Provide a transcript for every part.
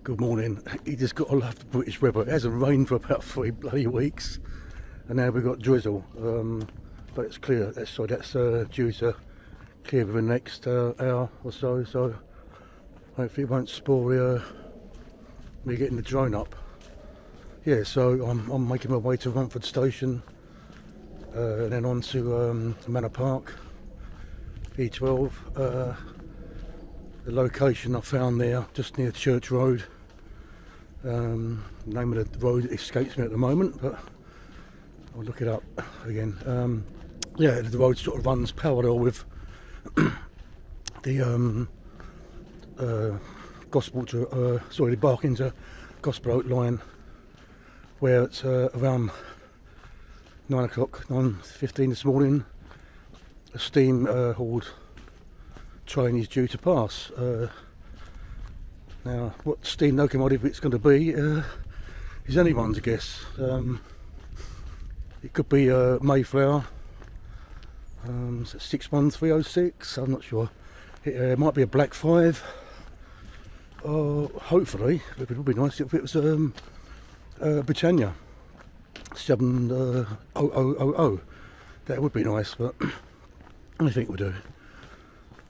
Good morning. You just got to love the British weather. It hasn't rained for about 3 bloody weeks, and now we've got drizzle. But it's clear. That's due to clear within the next hour or so. So hopefully it won't spoil me getting the drone up. Yeah. So I'm making my way to Romford Station, and then on to Manor Park, E12. The location I found there, just near Church Road. The name of the road escapes me at the moment, but I'll look it up again. Yeah, the road sort of runs parallel with the the Barkington Gospel Oak line, where it's around 9 o'clock, 9:15 this morning, a steam hauled train is due to pass. Now, what steam locomotive it's going to be is anyone's guess. It could be Mayflower, 61306. I'm not sure. It might be a Black 5. Hopefully, it would be nice if it was Britannia 70000. That would be nice, but anything will do.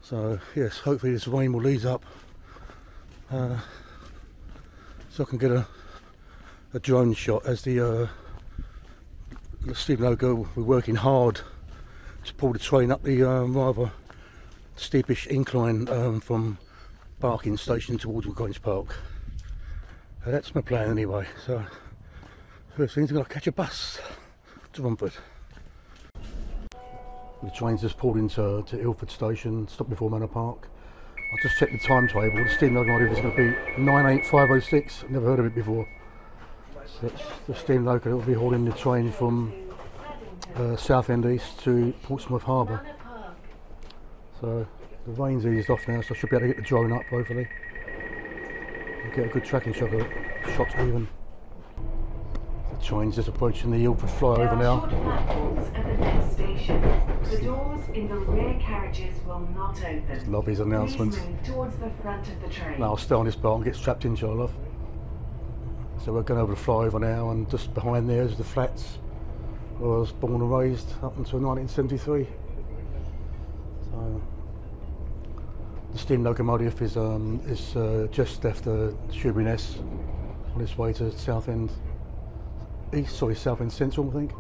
So yes, hopefully this rain will ease up, so I can get a drone shot as the steam loco. We're working hard to pull the train up the rather steepish incline from Barking Station towards Woodgrange Park. That's my plan anyway. So first thing is I've got to catch a bus to Romford. The train's just pulled into Ilford Station, stopped before Manor Park. I just checked the timetable. The steam locomotive is going to be 98506. I've never heard of it before. So it's the steam locomotive that will be hauling the train from Southend East to Portsmouth Harbour. So the rain's eased off now, so I should be able to get the drone up hopefully. And get a good tracking shot of it, even. The train's just approaching the Ilford flyover now. The doors in the rear carriages will not open. Just love his announcements. Please move towards the front of the train. Now I'll stay on this part and get strapped in, shall I, love? So we're going over the flyover now, and just behind there is the flats where I was born and raised up until 1973. So the steam locomotive is just left Shoeburyness on its way to Southend Central, I think.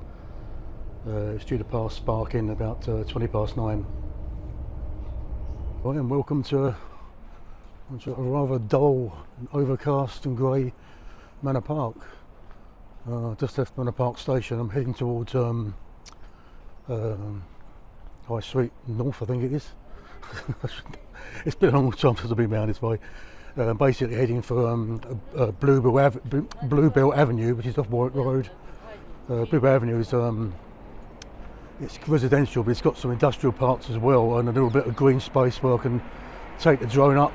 It's due to pass Barking about 20 past 9. Right, and welcome to a rather dull, and overcast and grey Manor Park. Just left Manor Park Station. I'm heading towards High Street North, I think it is. It's been a long time since I've been round this way. Basically heading for Bluebell Avenue, which is off Warwick Road. Bluebell Avenue is it's residential, but it's got some industrial parts as well, and a little bit of green space where I can take the drone up.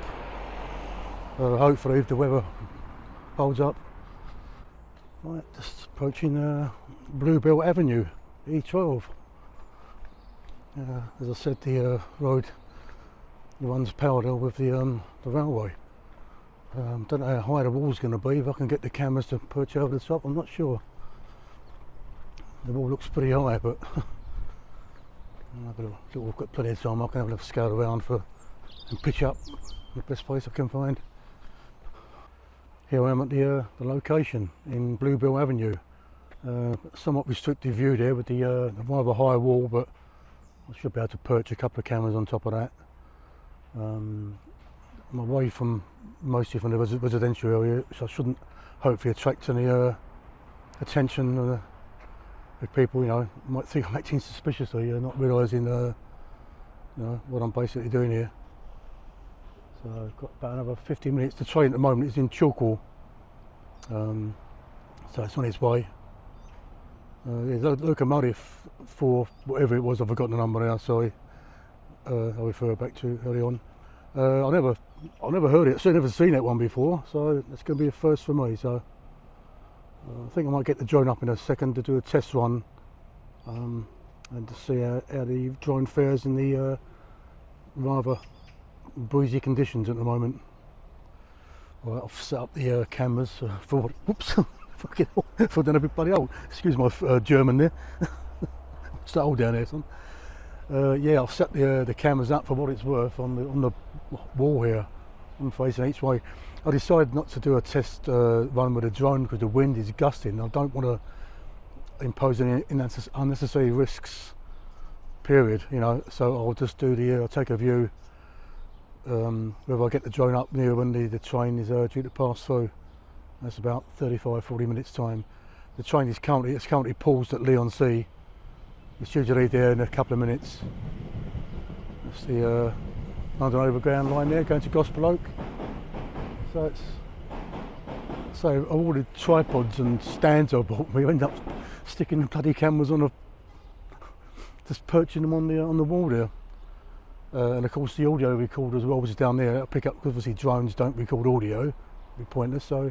Hopefully, if the weather holds up. Right, just approaching Bluebell Avenue, E12. As I said, the road runs parallel with the railway. Don't know how high the wall's going to be. If I can get the cameras to perch over the top, I'm not sure. The wall looks pretty high, but we've got plenty of time. I can have a little scout around and pitch up the best place I can find. Here I am at the location in Bluebell Avenue. Somewhat restricted view there with the rather high wall, but I should be able to perch a couple of cameras on top of that. I'm away mostly from the residential area, so I shouldn't hopefully attract any attention. If people, might think I'm acting suspiciously, not realising, what I'm basically doing here. So I've got about another 50 minutes. The train at the moment is in Chalkwell, so it's on its way. The locomotive for whatever it was, I've forgotten the number now. Sorry, I'll refer back to early on. I never heard it. I've never seen that one before, so it's going to be a first for me. So I think I might get the drone up in a second to do a test run, and to see how the drone fares in the rather breezy conditions at the moment. Right, I've set up the cameras for, whoops, fucking hell, for done everybody else. Excuse my German there. It's that old down there, son. Yeah, I've set the cameras up for what it's worth on the wall here, one facing each way. I decided not to do a test run with a drone because the wind is gusting. I don't want to impose any unnecessary risks, period, you know, so I'll just do I'll take a view whether I get the drone up near when the train is due to pass through. That's about 35-40 minutes time. The train is currently paused at Leigh-on-Sea. It's due to leave there in a couple of minutes. That's the London Overground line there going to Gospel Oak. So all the tripods and stands I bought, we end up sticking the bloody cameras on just perching them on the wall there. And of course the audio recorder as well, which is down there, I'll pick up, because obviously drones don't record audio, it'd be pointless, so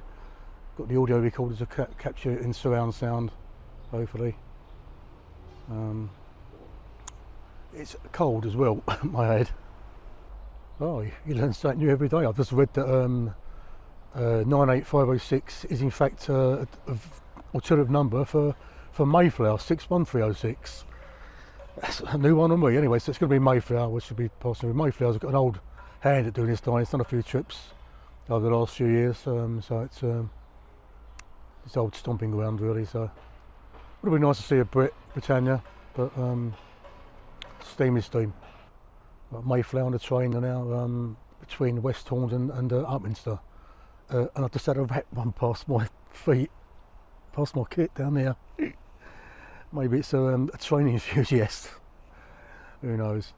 got the audio recorder to capture it in surround sound, hopefully. It's cold as well, my head. Oh, you learn something new every day. I've just read that 98506 is in fact an alternative number for Mayflower, 61306. That's a new one on me anyway, so it's going to be Mayflower, which should be possibly. Mayflower's got an old hand at doing this line. It's done a few trips over the last few years, so it's old stomping ground really. So it would be nice to see a Britannia, but steam is steam. Mayflower on the train are now between West Hornsey and Upminster, and I just had a rat run past my feet, past my kit down there. Maybe it's a training enthusiast, who knows.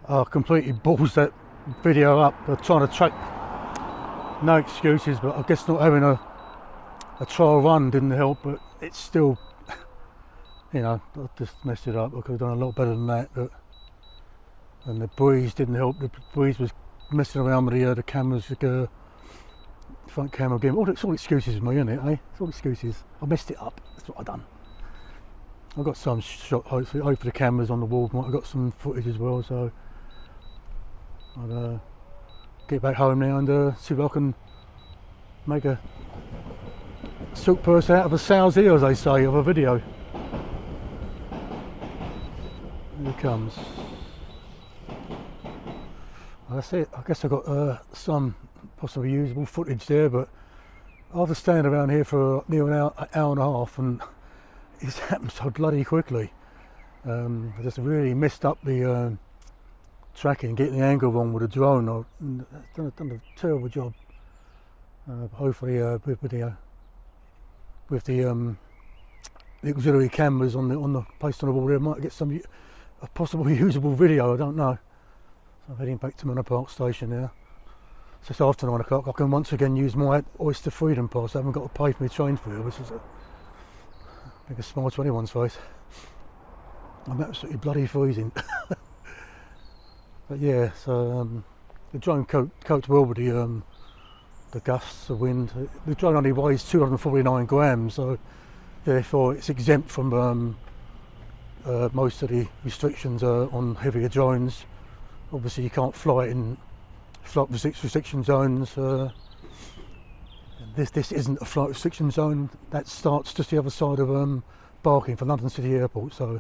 I completely balls that video up. They're trying to track, no excuses, but I guess not having a trial run didn't help, but it's still, you know, I just messed it up. I could have done a lot better than that, but, and the breeze didn't help. The breeze was messing around with the cameras, the front camera again. It's all excuses with me, isn't it, eh? It's all excuses. I messed it up, that's what I've done. I've got some shot, hopefully the cameras on the wall, I've got some footage as well, so I'll get back home now and see if I can make a silk purse out of a sow's ear, as they say, of a video. Here it comes. Well, that's it. I guess I got some possibly usable footage there, but after staying around here for near an hour and a half, and it's happened so bloody quickly. I just really messed up the tracking, getting the angle wrong with the drone. I've done a terrible job. Hopefully with the auxiliary cameras on the placed on the wall there, I might get a possible usable video. I don't know. So I'm heading back to Manor Park station now. It's just after 9 o'clock. I can once again use my Oyster Freedom Pass. I haven't got to pay for my train fare, which is a smile to anyone's face. I'm absolutely bloody freezing. But yeah, so the drone coped well with the gusts, the wind. The drone only weighs 249 grams, so therefore it's exempt from most of the restrictions on heavier drones. Obviously you can't fly it in flight restriction zones. This isn't a flight restriction zone. That starts just the other side of Barking for London City Airport. So,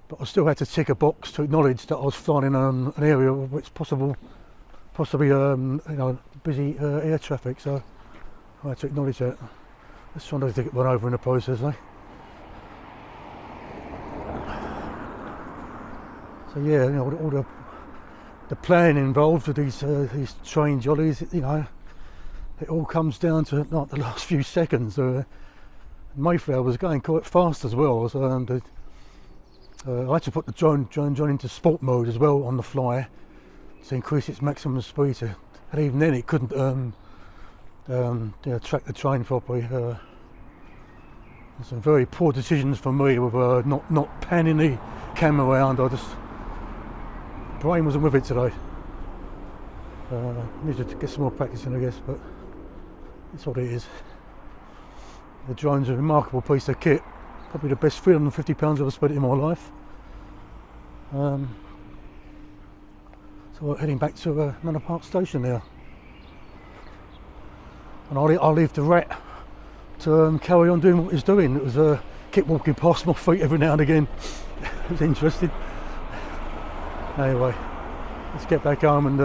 but I still had to tick a box to acknowledge that I was flying in an area where it's possibly you know, busy air traffic. So I had to acknowledge that. Let's try not to get run over in the process, eh? So yeah, you know, all the planning involved with these train jollies, you know, it all comes down to like the last few seconds. Mayflower was going quite fast as well, so I had to put the drone into sport mode as well on the fly to increase its maximum speed, and even then it couldn't you know, track the train properly. Some very poor decisions from me with not panning the camera around. Brain wasn't with it today. Needed to get some more practice in, I guess, but it's what it is. The drone's a remarkable piece of kit, probably the best £350 I've ever spent in my life. So we're heading back to Manor Park station now, and I'll leave the rat to carry on doing what he's doing. It was keep walking past my feet every now and again. It was interesting. Anyway, let's get back home and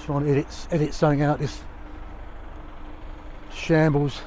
try and edit something out this shambles